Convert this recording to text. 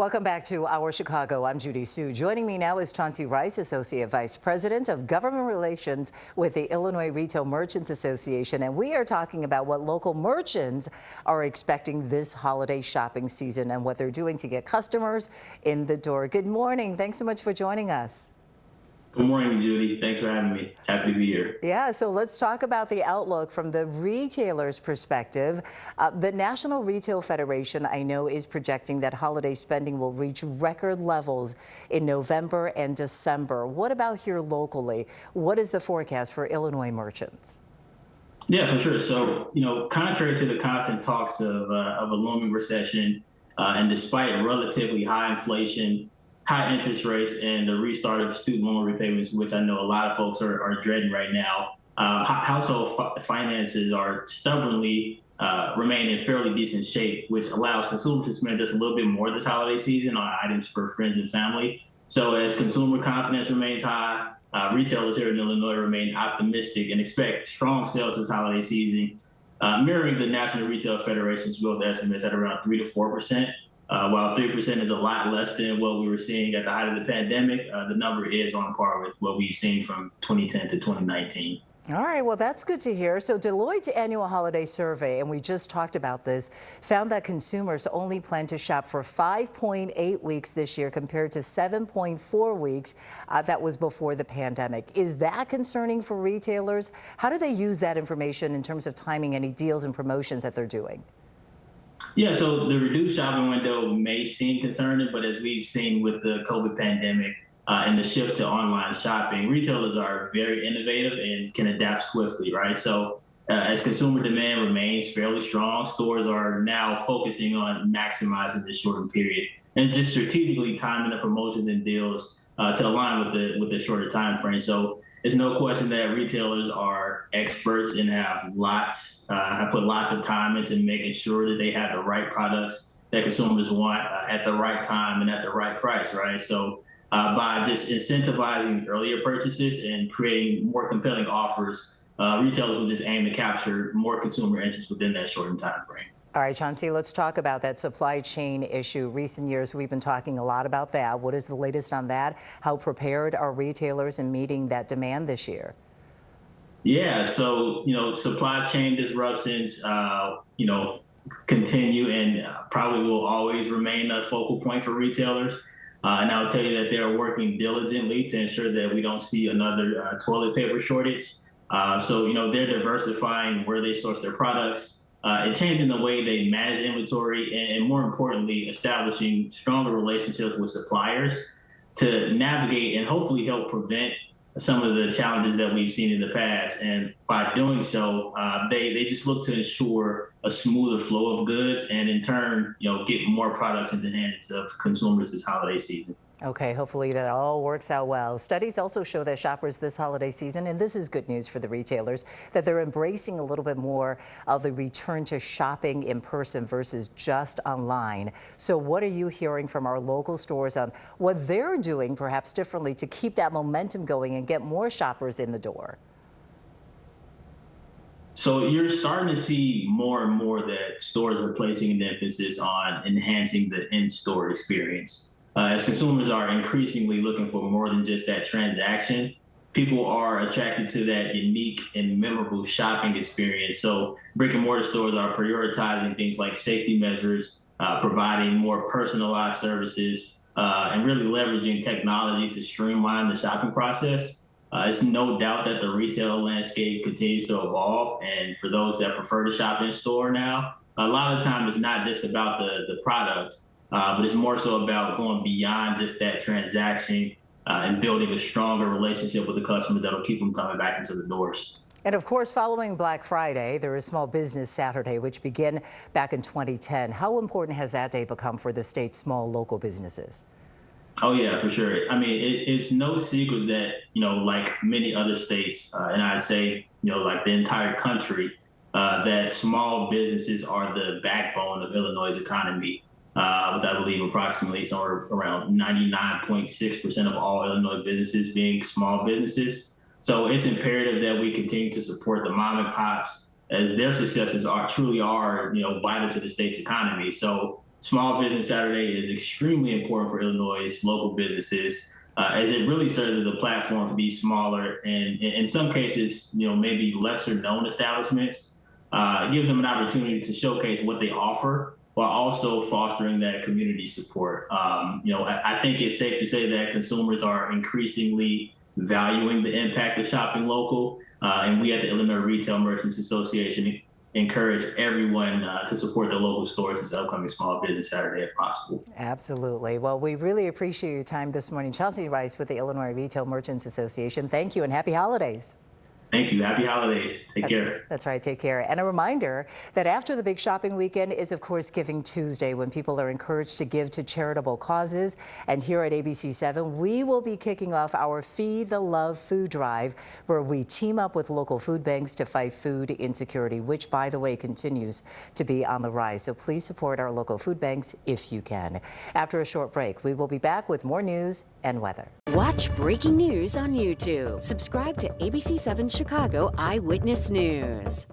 Welcome back to Our Chicago. I'm Judy Sue. Joining me now is Chauncey Rice, Associate Vice President of Government Relations with the Illinois Retail Merchants Association. And we are talking about what local merchants are expecting this holiday shopping season and what they're doing to get customers in the door. Good morning. Thanks so much for joining us. Good morning, Judy. Thanks for having me. Happy to be here. Yeah, so let's talk about the outlook from the retailer's perspective. The National Retail Federation, I know, is projecting that holiday spending will reach record levels in November and December. What about here locally? What is the forecast for Illinois merchants? Yeah, for sure. So, contrary to the constant talks of a looming recession, and despite relatively high inflation, high interest rates, and the restart of student loan repayments, which I know a lot of folks are dreading right now, household finances are stubbornly remain in fairly decent shape, which allows consumers to spend just a little bit more this holiday season on items for friends and family. So as consumer confidence remains high, retailers here in Illinois remain optimistic and expect strong sales this holiday season, mirroring the National Retail Federation's growth estimates at around 3 to 4%. While 3% is a lot less than what we were seeing at the height of the pandemic, the number is on par with what we've seen from 2010 to 2019. All right, well, that's good to hear. So Deloitte's annual holiday survey, and we just talked about this, found that consumers only plan to shop for 5.8 weeks this year compared to 7.4 weeks that was before the pandemic. Is that concerning for retailers? How do they use that information in terms of timing any deals and promotions that they're doing? Yeah, so the reduced shopping window may seem concerning, but as we've seen with the COVID pandemic and the shift to online shopping, retailers are very innovative and can adapt swiftly, right? So as consumer demand remains fairly strong, stores are now focusing on maximizing this shortened period and just strategically timing the promotions and deals to align with the shorter time frame. So there's no question that retailers are experts and have put lots of time into making sure that they have the right products that consumers want at the right time and at the right price, right? So by just incentivizing earlier purchases and creating more compelling offers, retailers will just aim to capture more consumer interest within that shortened time frame. All right, Chauncey, let's talk about that supply chain issue. Recent years, we've been talking a lot about that. What is the latest on that? How prepared are retailers in meeting that demand this year? Yeah, so, supply chain disruptions, continue and probably will always remain a focal point for retailers. And I'll tell you that they're working diligently to ensure that we don't see another toilet paper shortage. So, they're diversifying where they source their products, and changing the way they manage inventory, and more importantly, establishing stronger relationships with suppliers to navigate and hopefully help prevent some of the challenges that we've seen in the past. And by doing so, they just look to ensure a smoother flow of goods and in turn, get more products into the hands of consumers this holiday season. Okay, hopefully that all works out well. Studies also show that shoppers this holiday season, and this is good news for the retailers, that they're embracing a little bit more of the return to shopping in person versus just online. So what are you hearing from our local stores on what they're doing perhaps differently to keep that momentum going and get more shoppers in the door? So you're starting to see more and more that stores are placing an emphasis on enhancing the in-store experience. As consumers are increasingly looking for more than just that transaction, people are attracted to that unique and memorable shopping experience. So brick and mortar stores are prioritizing things like safety measures, providing more personalized services, and really leveraging technology to streamline the shopping process. It's no doubt that the retail landscape continues to evolve. And for those that prefer to shop in store now, a lot of the time it's not just about the product, but it's more so about going beyond just that transaction and building a stronger relationship with the customer that'll keep them coming back into the doors. And of course, following Black Friday, there is Small Business Saturday, which began back in 2010. How important has that day become for the state's small local businesses? Oh, yeah, for sure. I mean, it's no secret that, like many other states, and I'd say, like the entire country, that small businesses are the backbone of Illinois' economy. With, I believe, approximately somewhere around 99.6% of all Illinois businesses being small businesses. So it's imperative that we continue to support the mom and pops as their successes truly are, vital to the state's economy. So Small Business Saturday is extremely important for Illinois' local businesses, as it really serves as a platform for these smaller and, in some cases, maybe lesser known establishments. It gives them an opportunity to showcase what they offer while also fostering that community support. I think it's safe to say that consumers are increasingly valuing the impact of shopping local, and we at the Illinois Retail Merchants Association encourage everyone to support the local stores this upcoming Small Business Saturday if possible. Absolutely. Well, we really appreciate your time this morning. Chelsea Rice with the Illinois Retail Merchants Association. Thank you and happy holidays. Thank you. Happy holidays. Take care. That's right. Take care. And a reminder that after the big shopping weekend is, of course, Giving Tuesday, when people are encouraged to give to charitable causes. And here at ABC7, we will be kicking off our Feed the Love food drive, where we team up with local food banks to fight food insecurity, which, by the way, continues to be on the rise. So please support our local food banks if you can. After a short break, we will be back with more news and weather. Watch breaking news on YouTube. Subscribe to ABC7 Chicago Eyewitness News.